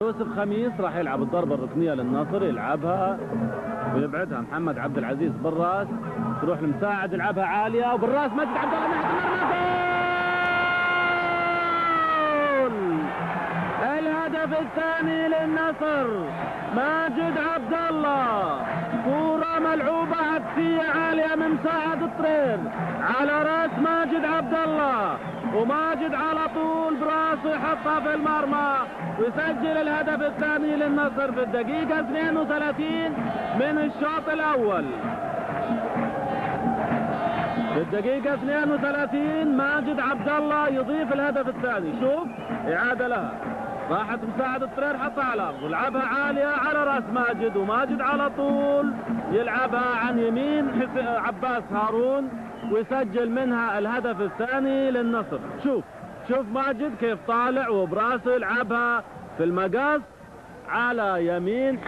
يوسف خميس راح يلعب الضربة الركنية للنصر، يلعبها ويبعدها محمد عبد العزيز بالراس، تروح المساعد يلعبها عالية وبالراس مجد عبد الله ناحية المرمى، جول! الهدف الثاني للنصر، ماجد عبد الله، كورة ملعوبة عكسية عالية من مساعد الطرير على راس ماجد عبد الله، وماجد على طول براسه يحطها في المرمى ويسجل الهدف الثاني للنصر في الدقيقة 32 من الشوط الأول. في الدقيقة 32 ماجد عبد الله يضيف الهدف الثاني. شوف إعادة لها، راحت مساعد الطرير حطها على الأرض ولعبها عالية على راس ماجد، وماجد على طول يلعبها عن يمين عباس هارون ويسجل منها الهدف الثاني للنصر. شوف ماجد كيف طالع وبراسه يلعبها في المقص على يمين